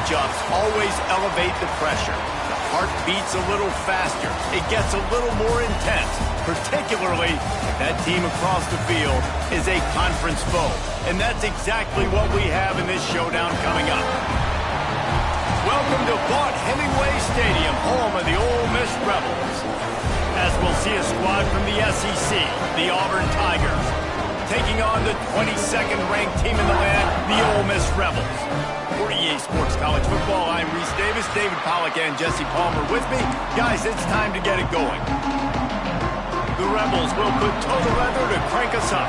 matchups always elevate the pressure. The heart beats a little faster. It gets a little more intense, particularly if that team across the field is a conference foe. And that's exactly what we have in this showdown coming up. Welcome to Vaught-Hemingway Stadium, home of the Ole Miss Rebels. As we'll see a squad from the SEC, the Auburn Tigers, taking on the 22nd ranked team in the land, the Ole Miss Rebels. For EA Sports College Football, I'm Reese Davis, David Pollack and Jesse Palmer with me. Guys, it's time to get it going. The Rebels will put toe to leather to crank us up.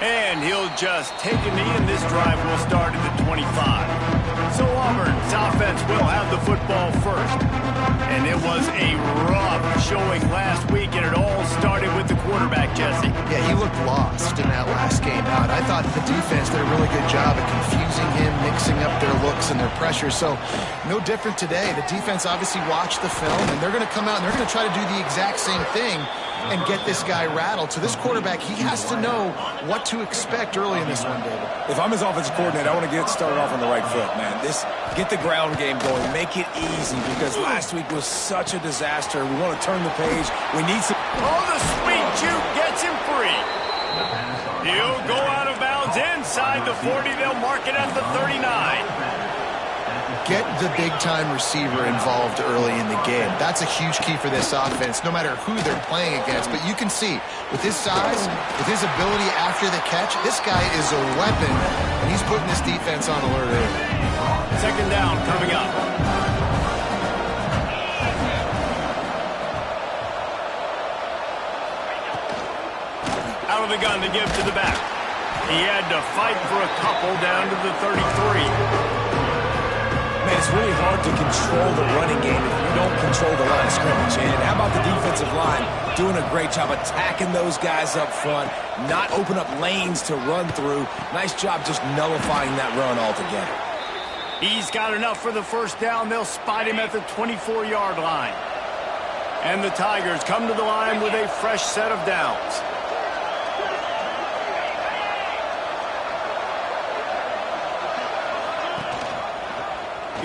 And he'll just take a knee, and this drive will start at the 25. So Auburn's offense will have the football first. And it was a rough showing last week, and it all started with the quarterback, Jesse. Yeah, he looked lost in that last game out. I thought the defense did a really good job of confusing him, mixing up their looks and their pressure. So no different today. The defense obviously watched the film, and they're going to come out and they're going to try to do the exact same thing and get this guy rattled. So this quarterback, he has to know what to expect early in this one, David. If I'm his offensive coordinator, I want to get started off on the right foot, man. Get the ground game going. Make it easy, because last week was such a disaster. We want to turn the page. We need some... Oh, the sweet juke gets him free. He'll go out of bounds inside the 40. They'll mark it at the 39. Get the big-time receiver involved early in the game. That's a huge key for this offense, no matter who they're playing against. But you can see, with his size, with his ability after the catch, this guy is a weapon, and he's putting this defense on alert early. Second down coming up. Out of the gun to give to the back. He had to fight for a couple down to the 33. Man, it's really hard to control the running game if you don't control the line of scrimmage. And how about the defensive line doing a great job attacking those guys up front, not open up lanes to run through. Nice job just nullifying that run altogether. He's got enough for the first down. They'll spot him at the 24-yard line. And the Tigers come to the line with a fresh set of downs.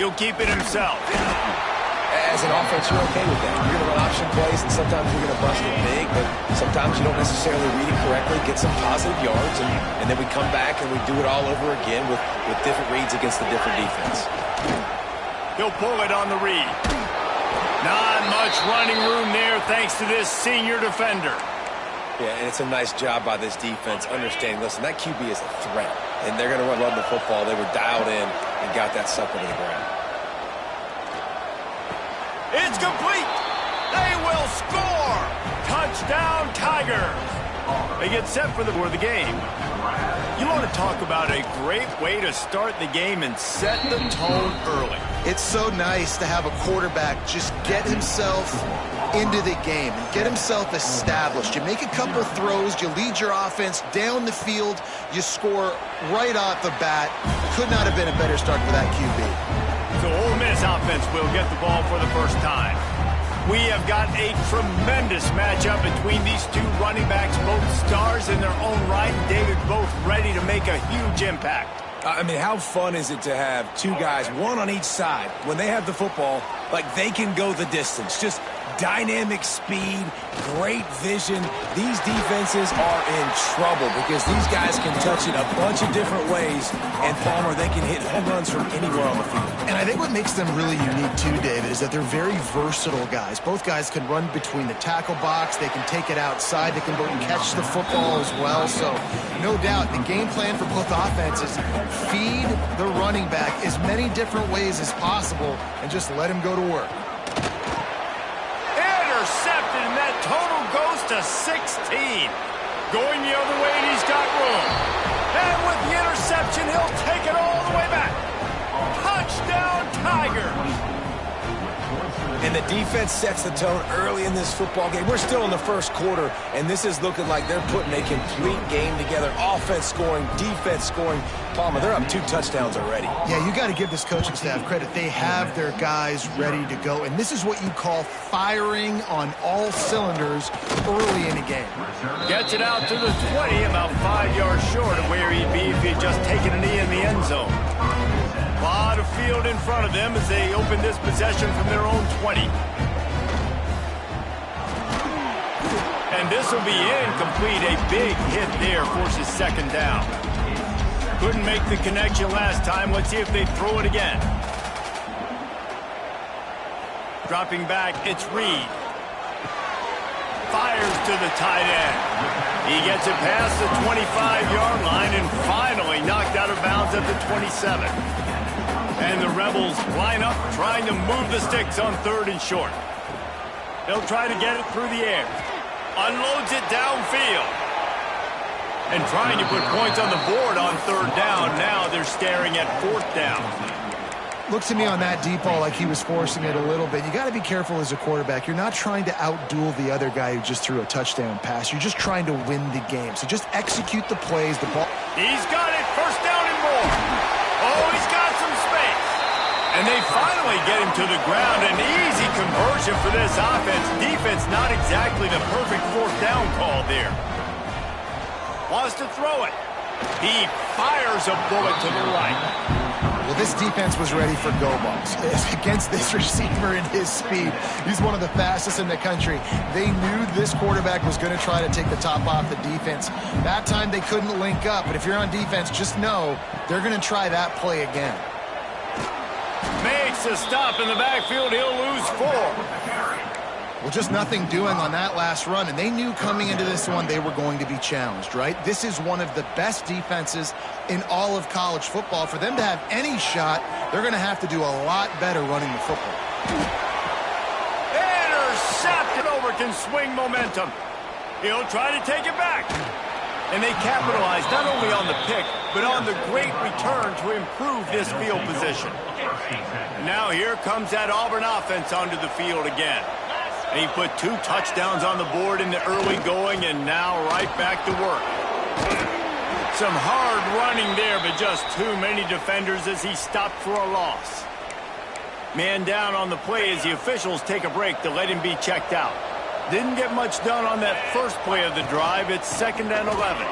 He'll keep it himself. As an offense, you're okay with that. You're going to run option plays, and sometimes you're going to bust it big, but sometimes you don't necessarily read it correctly, get some positive yards, and then we come back and we do it all over again with different reads against the different defense. He'll pull it on the read. Not much running room there thanks to this senior defender. Yeah, and it's a nice job by this defense understanding, listen, that QB is a threat, and they're going to run the football. They were dialed in and got that sucker to the ground. It's complete. They will score. Touchdown, Tigers. They get set for the game. You want to talk about a great way to start the game and set the tone early. It's so nice to have a quarterback just get himself into the game and get himself established. You make a couple throws, you lead your offense down the field, you score right off the bat. Could not have been a better start for that QB. So Ole Miss offense will get the ball for the first time. We have got a tremendous matchup between these two running backs, both stars in their own right. David, both ready to make a huge impact. I mean, how fun is it to have two guys, one on each side, when they have the football, like they can go the distance. Just dynamic speed, great vision. These defenses are in trouble because these guys can touch it a bunch of different ways, and Palmer, they can hit home runs from anywhere on the field. And I think what makes them really unique too, David, is that they're very versatile guys. Both guys can run between the tackle box, they can take it outside, they can go and catch the football as well. So no doubt the game plan for both offenses, feed the running back as many different ways as possible and just let him go to work. Intercepted, and that total goes to 16. Going the other way, and he's got room. And with the interception, he'll take it all the way back. Touchdown, Tigers. And the defense sets the tone early in this football game. We're still in the first quarter, and this is looking like they're putting a complete game together. Offense scoring, defense scoring. Palmer, they're up 2 touchdowns already. Yeah, you got to give this coaching staff credit. They have their guys ready to go, and this is what you call firing on all cylinders early in a game. Gets it out to the 20, about 5 yards short of where he'd be if he'd just taken a knee in the end zone. A lot of field in front of them as they open this possession from their own 20. And this will be incomplete. A big hit there forces second down. Couldn't make the connection last time. Let's see if they throw it again. Dropping back, it's Reed. Fires to the tight end. He gets it past the 25-yard line and finally knocked out of bounds at the 27. And the Rebels line up trying to move the sticks on 3rd and short. They'll try to get it through the air. Unloads it downfield. And trying to put points on the board on 3rd down. Now they're staring at 4th down. Looks to me on that deep ball like he was forcing it a little bit. You got to be careful as a quarterback. You're not trying to outduel the other guy who just threw a touchdown pass. You're just trying to win the game. So just execute the plays. The ball. He's got it. 1st down and more. Oh, he's got some space. And they finally get him to the ground. An easy conversion for this offense. Defense not exactly the perfect 4th down call there. Wants to throw it. He fires a bullet to the right. Well, this defense was ready for go balls. Against this receiver and his speed, he's one of the fastest in the country. They knew this quarterback was going to try to take the top off the defense. That time they couldn't link up, but if you're on defense, just know they're going to try that play again. Makes a stop in the backfield. He'll lose 4. Well, just nothing doing on that last run, and they knew coming into this one they were going to be challenged, right? This is one of the best defenses in all of college football. For them to have any shot, they're going to have to do a lot better running the football. Intercepted over, can swing momentum. He'll try to take it back. And they capitalize not only on the pick, but on the great return to improve this field position. Now here comes that Auburn offense onto the field again. And he put 2 touchdowns on the board in the early going, and now right back to work. Some hard running there, but just too many defenders as he stopped for a loss. Man down on the play as the officials take a break to let him be checked out. Didn't get much done on that first play of the drive. It's 2nd and 11.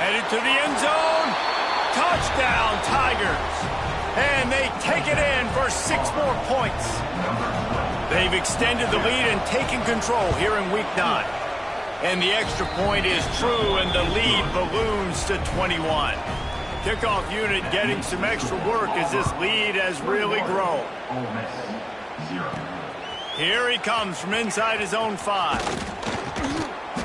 Headed to the end zone. Touchdown, Tigers. And they take it in for 6 more points. They've extended the lead and taken control here in Week 9. And the extra point is true, and the lead balloons to 21. Kickoff unit getting some extra work as this lead has really grown. Here he comes from inside his own 5.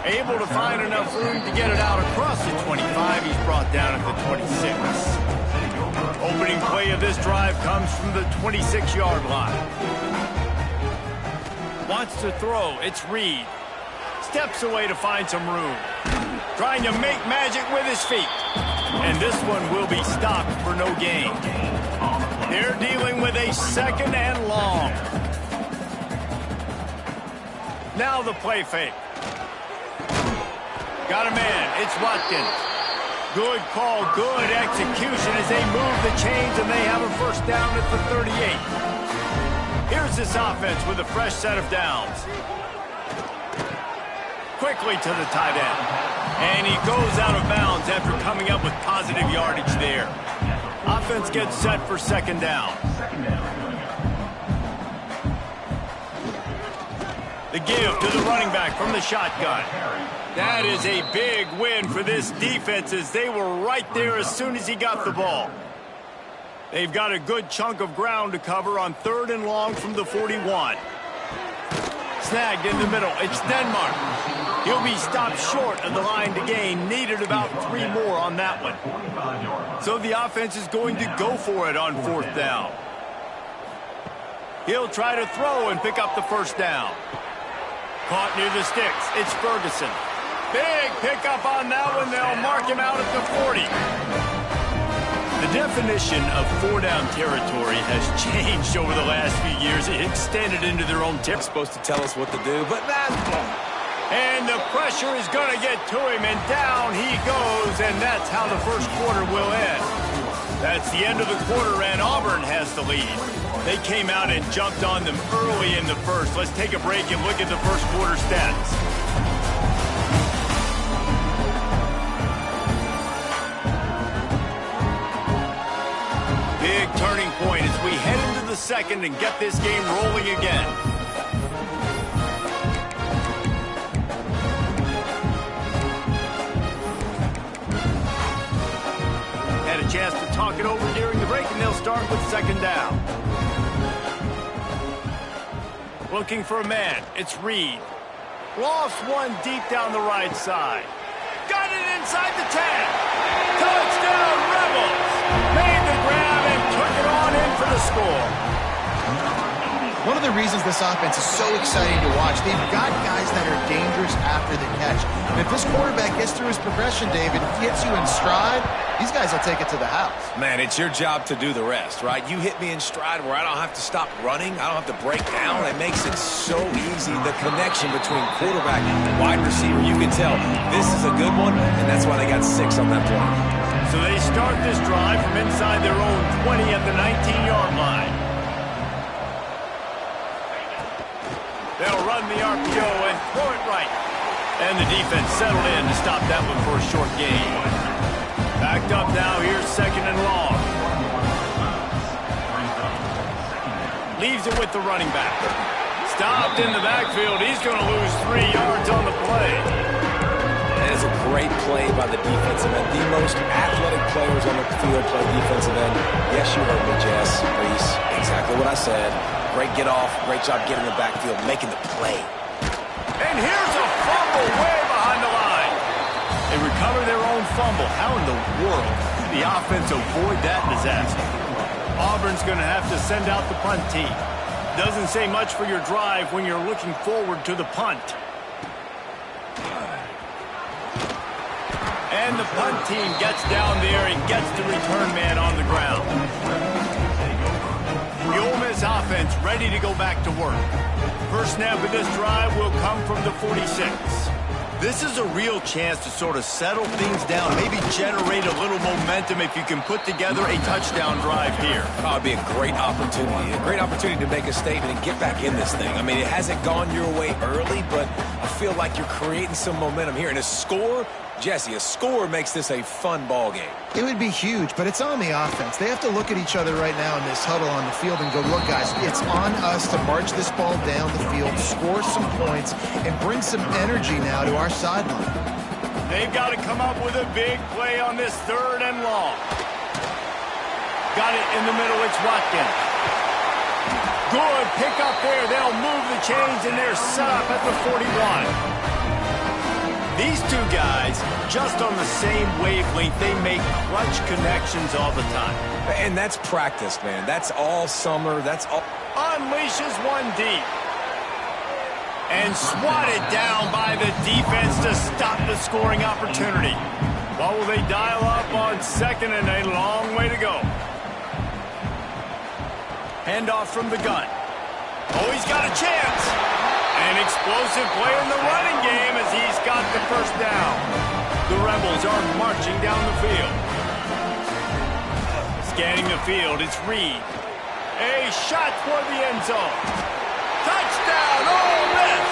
Able to find enough room to get it out across the 25. He's brought down at the 26. Opening play of this drive comes from the 26-yard line. Wants to throw. It's Reed. Steps away to find some room. Trying to make magic with his feet. And this one will be stopped for no gain. They're dealing with a 2nd and long. Now the play fake. Got a man. It's Watkins. Good call, good execution as they move the chains and they have a 1st down at the 38. Here's this offense with a fresh set of downs. Quickly to the tight end. And he goes out of bounds after coming up with positive yardage there. Offense gets set for 2nd down. The give to the running back from the shotgun. That is a big win for this defense as they were right there as soon as he got the ball. They've got a good chunk of ground to cover on 3rd and long from the 41. Snagged in the middle. It's Denmark. He'll be stopped short of the line to gain. Needed about 3 more on that one. So the offense is going to go for it on 4th down. He'll try to throw and pick up the 1st down. Caught near the sticks. It's Ferguson. Big pickup on that one. They'll mark him out at the 40. The definition of four-down territory has changed over the last few years. It extended into their own territory. Supposed to tell us what to do, but and the pressure is going to get to him, and down he goes, and that's how the first quarter will end. That's the end of the quarter, and Auburn has the lead. They came out and jumped on them early in the first. Let's take a break and look at the first quarter stats. Big turning point as we head into the second and get this game rolling again. Had a chance to talk it over during the break, and they'll start with second down. Looking for a man. It's Reed. Lost one deep down the right side. Got it inside the 10. Touchdown, Rebels. Made the grab and took it on in for the score. One of the reasons this offense is so exciting to watch, they've got guys that are dangerous after the catch. And if this quarterback gets through his progression, David, gets you in stride, these guys will take it to the house. man, it's your job to do the rest, right? You hit me in stride where I don't have to stop running. I don't have to break down. It makes it so easy. The connection between quarterback and wide receiver, you can tell this is a good one, and that's why they got 6 on that play. So they start this drive from inside their own 20 at the 19-yard line. They'll run the RPO and throw it right. And the defense settled in to stop that one for a short gain. Backed up now, here's second and long. Leaves it with the running back. Stopped in the backfield. He's going to lose 3 yards on the play. That is a great play by the defensive end. The most athletic players on the field play defensive end. Yes, you heard me, Jess, Reese. Exactly what I said. Great get off. Great job getting in the backfield, making the play. And here's a fumble way behind the line. They recover their own fumble. How in the world did the offense avoid that disaster? Auburn's going to have to send out the punt team. Doesn't say much for your drive when you're looking forward to the punt. And the punt team gets down there and gets the return man on the ground. The Ole Miss offense ready to go back to work. First snap of this drive will come from the 46. This is a real chance to sort of settle things down, maybe generate a little momentum if you can put together a touchdown drive here. Oh, it'd be a great opportunity to make a statement and get back in this thing. I mean, it hasn't gone your way early, but I feel like you're creating some momentum here. And a score, Jesse, a score makes this a fun ball game. It would be huge, but it's on the offense. They have to look at each other right now in this huddle on the field and go, look, guys, it's on us to march this ball down the field, score some points, and bring some energy now to our sideline. They've got to come up with a big play on this third and long. Got it in the middle. It's Watkins. Good pick up there. They'll move the chains, and they're set up at the 41. These two guys, just on the same wavelength, they make clutch connections all the time. And that's practice, man. That's all summer. That's all. Unleashes one deep. And swatted down by the defense to stop the scoring opportunity. What will they dial up on second and a long way to go? Handoff from the gun. Oh, he's got a chance. An explosive play in the running game as he's got the first down. The Rebels are marching down the field. Scanning the field, it's Reed. A shot toward the end zone. Touchdown, Ole Miss!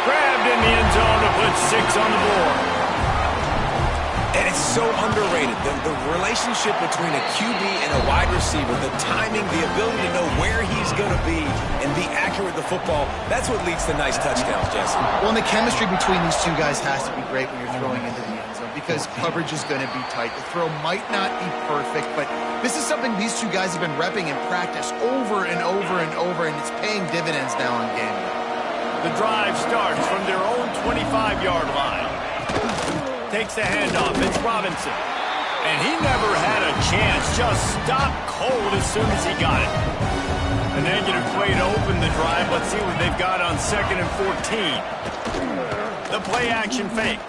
Grabbed in the end zone to put 6 on the board. And it's so underrated. The relationship between a QB and a wide receiver, the timing, the ability to know where he's going to be and be accurate with the football, that's what leads to nice touchdowns, Jesse. Well, and the chemistry between these two guys has to be great when you're throwing into the end zone because coverage is going to be tight. The throw might not be perfect, but this is something these two guys have been repping in practice over and over and over, and it's paying dividends now on game day. The drive starts from their own 25-yard line. Takes the handoff. It's Robinson. And he never had a chance. Just stopped cold as soon as he got it. A negative play to open the drive. Let's see what they've got on second and 14. The play action fake.